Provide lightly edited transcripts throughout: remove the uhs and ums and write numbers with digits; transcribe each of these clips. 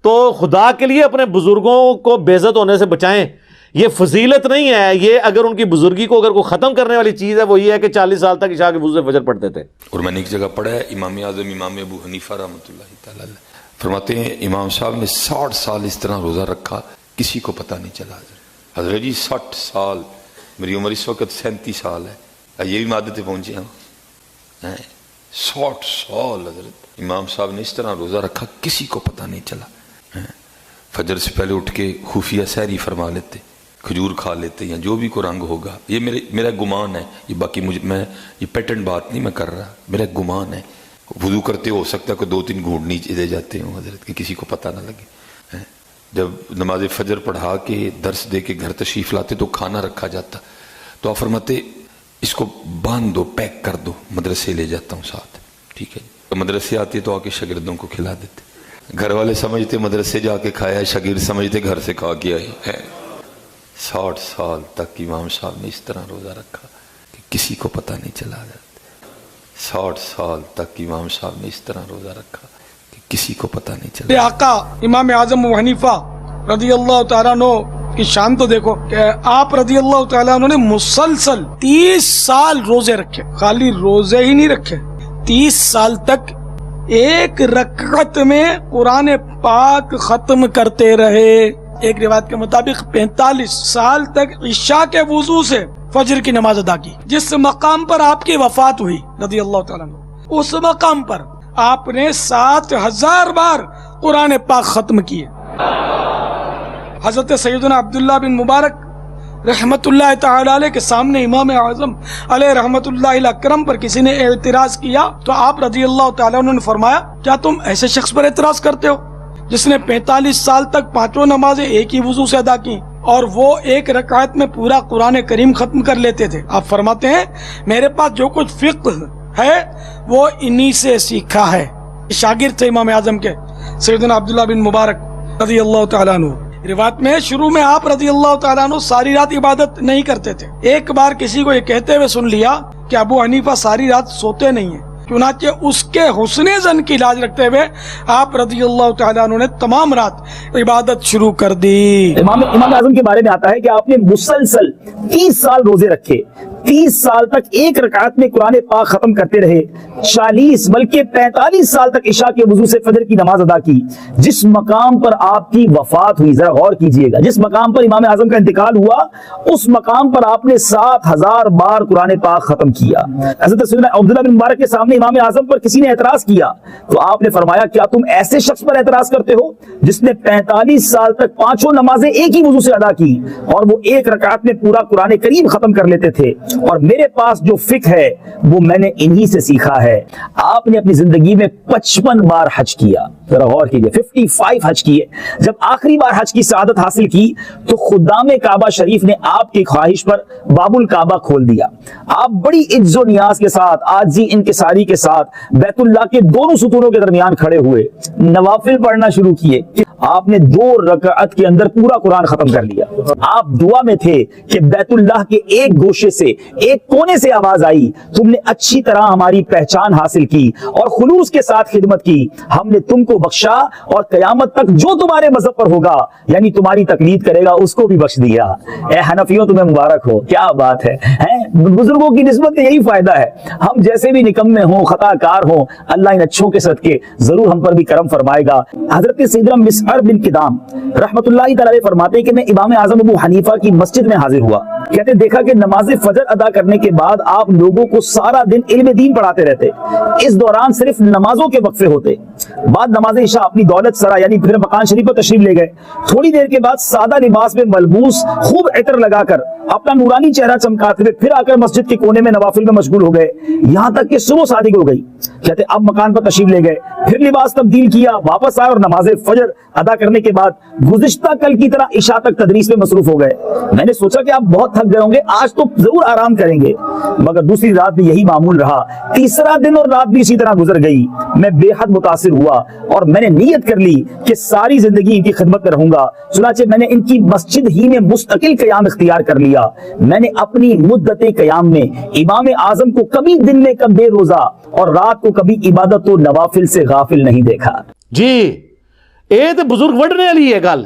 تو خدا کے لیے اپنے بزرگوں کو بے عزت ہونے سے بچائیں. یہ فضیلت نہیں ہے. یہ اگر ان کی بزرگی کو اگر کوئی ختم کرنے والی چیز ہے وہ یہ ہے کہ 40 سال تک عشاء کے وضو سے فجر پڑھتے تھے. اور میں نے ایک جگہ پڑھا ہے امام اعظم امام ابو حنیفہ رحمۃ اللہ تعالی علیہ فرماتے ہیں امام صاحب نے 60 سال اس طرح روزہ رکھا کسی کو پتہ نہیں چلا. حضرت جی 60 سال، میری عمر اس وقت 37 سال ہے، یہ بھی مادتے پہنچے ہیں. 60 سال حضرت امام صاحب نے اس طرح روزہ رکھا کسی کو پتہ نہیں چلا. فجر سے پہلے اٹھ کے خفیہ سحری فرما لیتے، کھجور کھا لیتے یا جو بھی کو رنگ ہوگا. یہ میرا گمان ہے، یہ باقی میں یہ پیٹنٹ بات نہیں میں کر رہا، میرا گمان ہے. وضو کرتے ہو سکتا ہے کہ 2-3 گھونٹ نیچے دے جاتے ہوں حضرت کہ کسی کو پتہ نہ لگے. جب نماز فجر پڑھا کے درس دے کے گھر تشریف لاتے تو کھانا رکھا جاتا تو آپ فرماتے اس کو باندھ دو، پیک کر دو، مدرسے لے جاتا ہوں ساتھ. ٹھیک ہے، مدرسے آتے تو آ کے شاگردوں کو کھلا دیتے. گھر والے سمجھتے مدرسے جا کے کھایا ہے، شاگرد سمجھتے گھر سے کھا کے آئے ہیں. 60 سال تک امام صاحب نے اس طرح روزہ رکھا کہ کسی کو پتہ نہیں چلا. 60 سال تک امام صاحب نے اس طرح روزہ رکھا کہ کسی کو پتہ نہیں چلا. آقا امام اعظم ابو حنیفہ رضی اللہ تعالیٰ عنہ کی شان تو دیکھو کہ آپ رضی اللہ تعالیٰ عنہ نے مسلسل 30 سال روزے رکھے. خالی روزے ہی نہیں رکھے، 30 سال تک ایک رکعت میں قرآن پاک ختم کرتے رہے. ایک روایت کے مطابق 45 سال تک عشاء کے وضو سے فجر کی نماز ادا کی. جس مقام پر آپ کی وفات ہوئی رضی اللہ تعالیٰ عنہ، اس مقام پر آپ نے 7000 بار قرآن پاک ختم کیے. حضرت سیدنا عبداللہ بن مبارک رحمت اللہ تعالی علیہ کے سامنے امام اعظم علیہ رحمت اللہ اکرم پر کسی نے اعتراض کیا تو آپ رضی اللہ تعالیٰ عنہ نے فرمایا کیا تم ایسے شخص پر اعتراض کرتے ہو جس نے 45 سال تک 5 نمازیں ایک ہی وضو سے ادا کی اور وہ ایک رکعت میں پورا قرآن کریم ختم کر لیتے تھے. آپ فرماتے ہیں میرے پاس جو کچھ فقہ ہے وہ انہی سے سیکھا ہے. شاگرد تھے امام اعظم کے سیدنا عبداللہ بن مبارک رضی اللہ تعالیٰ عنہ. روایت میں شروع میں آپ رضی اللہ تعالیٰ عنہ ساری رات عبادت نہیں کرتے تھے. ایک بار کسی کو یہ کہتے ہوئے سن لیا کہ ابو حنیفہ ساری رات سوتے نہیں ہیں، چنانچہ اس کے حسن ظن کی لاج رکھتے ہوئے آپ رضی اللہ تعالیٰ عنہ نے تمام رات عبادت شروع کر دی. امام اعظم کے بارے میں آتا ہے کہ آپ نے مسلسل 30 سال روزے رکھے، 30 سال تک ایک رکعت میں قرآن پاک ختم کرتے رہے، 40 بلکہ 45 سال تک عشاء کے وضو سے فجر کی نماز ادا کی. جس مقام پر آپ کی وفات ہوئی، ذرا غور کیجئے گا، جس مقام پر امام اعظم کا انتقال ہوا اس مقام پر آپ نے 7000 بار قرآن پاک ختم کیا. حضرت سیدنا عبداللہ بن مبارک کے سامنے امام اعظم پر کسی نے اعتراض کیا تو آپ نے فرمایا کیا تم ایسے شخص پر اعتراض کرتے ہو جس نے 45 سال تک 5 نمازیں ایک ہی وضو سے ادا کی اور وہ ایک رکعت میں پورا قرآن کریم ختم کر لیتے تھے، اور میرے پاس جو فقہ ہے وہ میں نے انہی سے سیکھا ہے. آپ نے اپنی زندگی میں 55 بار حج کیا. ذرا غور کیجئے، 55 حج کیے. جب آخری بار حج کی سعادت حاصل کی تو خدام کعبہ شریف نے آپ کی خواہش پر باب الکعبہ کھول دیا. آپ بڑی عجز و نیاز کے ساتھ، عاجزی انکساری کے ساتھ بیت اللہ کے دونوں ستونوں کے درمیان کھڑے ہوئے، نوافل پڑھنا شروع کیے. آپ نے 2 رکعت کے اندر پورا قرآن ختم کر لیا. آپ دعا میں تھے کہ بیت اللہ کے ایک گوشے سے، ایک کونے سے آواز آئی، تم نے اچھی طرح ہماری پہچان حاصل کی اور خلوص کے ساتھ خدمت کی، ہم نے تم کو بخشا اور قیامت تک جو تمہارے مذہب پر ہوگا یعنی تمہاری تقلید کرے گا اس کو بھی بخش دیا. اے حنفیوں تمہیں مبارک ہو. کیا بات ہے، بزرگوں کی نسبت میں یہی فائدہ ہے. ہم جیسے بھی نکمے ہوں، خطا کار ہوں، اللہ ان اچھوں کے صدقے ضرور ہم پر بھی کرم فرمائے گا. حضرت سیدنا مسعر بن کدام رحمت اللہ تعالی فرماتے ہیں کہ میں امام اعظم ابو حنیفہ کی مسجد میں حاضر ہوا. کہتے دیکھا کہ نماز فجر ادا کرنے کے بعد آپ لوگوں کو سارا دن علم دین پڑھاتے رہتے. اس دوران صرف نمازوں کے وقفے ہوتے. بعد نماز عشاء اپنی دولت سرا یعنی پھر مکان شریف پر تشریف لے گئے. تھوڑی دیر کے بعد سادہ لباس میں ملبوس خوب عطر لگا کر اپنا نورانی چہرہ چمکاتے ہوئے پھر آ کر مسجد کے کونے میں نوافل میں مشغول ہو گئے، یہاں تک کہ صبح صادق ہو گئی. کہتے اب مکان پر تشریف لے گئے، پھر لباس تبدیل کیا، واپس آئے اور نماز فجر ادا کرنے کے بعد گزشتہ کل کی طرح عشاء تک تدریس میں مصروف ہو گئے. میں نے سوچا کہ آپ بہت تھک گئے ہوں گے، آج تو ضرور آرام کریں گے، مگر دوسری رات بھی یہی معمول رہا. تیسرا دن اور رات بھی اسی طرح گزر گئی. میں بے حد متاثر ہوا اور میں نے نیت کر لی کہ ساری زندگی ان کی خدمت میں رہوں گا. چنانچہ میں نے ان کی مسجد ہی میں مستقل قیام اختیار کر لیا. میں نے اپنی مدت قیام میں امام اعظم کو کبھی دن میں کبھی روزہ اور رات کو کبھی عبادت و نوافل سے غافل نہیں دیکھا. جی ਇਹ ਤੇ ਬਜ਼ੁਰਗ ਵੱਢਣੇ ਵਾਲੀ ਹੈ ਗੱਲ।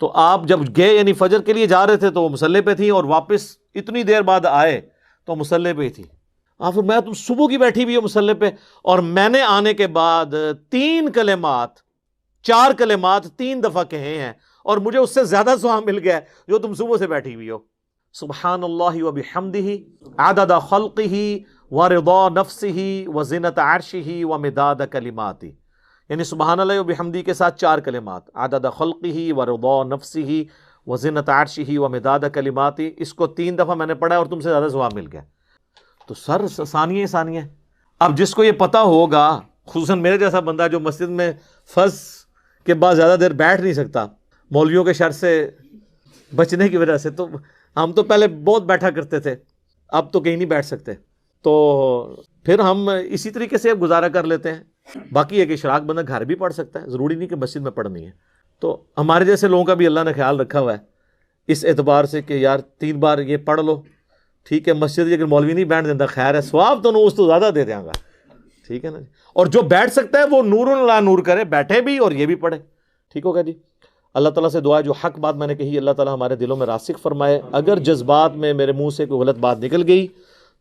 تو آپ جب گئے یعنی فجر کے لیے جا رہے تھے تو وہ مصلی پہ تھیں، اور واپس اتنی دیر بعد آئے تو مصلی پہ ہی تھی. آپ میں تم صبح کی بیٹھی ہوئی ہو مصلی پہ، اور میں نے آنے کے بعد 4 کلمات 3 دفعہ کہے ہیں، اور مجھے اس سے زیادہ ثواب مل گیا ہے جو تم صبح سے بیٹھی ہوئی ہو. سبحان اللہ وبحمدہ عدد خلقہ ورضا نفسہ وزنۃ عرشہ ومداد کلماتہ. یعنی سبحان اللہ وبحمدہ کے ساتھ 4 کلمات، عدد خلقہ ورضا نفسہ وزنۃ عرشہ ومداد کلماتہ. اس کو 3 دفعہ میں نے پڑھا اور تم سے زیادہ ثواب مل گیا. تو سر ثانیہ. اب جس کو یہ پتہ ہوگا، خصوصاً میرے جیسا بندہ جو مسجد میں فرض کے بعد زیادہ دیر بیٹھ نہیں سکتا مولویوں کے شر سے بچنے کی وجہ سے، تو ہم تو پہلے بہت بیٹھا کرتے تھے، اب تو کہیں نہیں بیٹھ سکتے، تو پھر ہم اسی طریقے سے اب گزارا کر لیتے ہیں. باقی ہے کہ اشراق بندہ گھر بھی پڑھ سکتا ہے، ضروری نہیں کہ مسجد میں پڑھنی ہے. تو ہمارے جیسے لوگوں کا بھی اللہ نے خیال رکھا ہوا ہے اس اعتبار سے کہ یار 3 بار یہ پڑھ لو، ٹھیک ہے. مسجد اگر مولوی نہیں بیٹھ دیتا خیر ہے، ثواب تو اس تو زیادہ دے دیں گا، ٹھیک ہے نا جی. اور جو بیٹھ سکتا ہے وہ نور اللہ نور کرے، بیٹھے بھی اور یہ بھی پڑھے، ٹھیک ہوگا جی. اللہ تعالیٰ سے دعا ہے جو حق بات میں نے کہی اللہ تعالیٰ ہمارے دلوں میں راسخ فرمائے. اگر جذبات میں میرے منہ سے کوئی غلط بات نکل گئی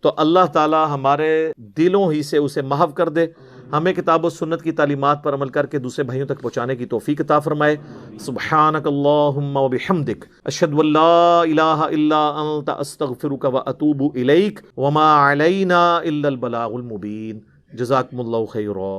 تو اللہ تعالیٰ ہمارے دلوں ہی سے اسے محو کر دے. ہمیں کتاب و سنت کی تعلیمات پر عمل کر کے دوسرے بھائیوں تک پہنچانے کی توفیق عطا فرمائے. سبحانک اللہم و بحمدک اشہد ان لا الہ الا انت استغفرک و اتوب الیک وما علینا الا البلاغ المبین. جزاکم اللہ خیرا.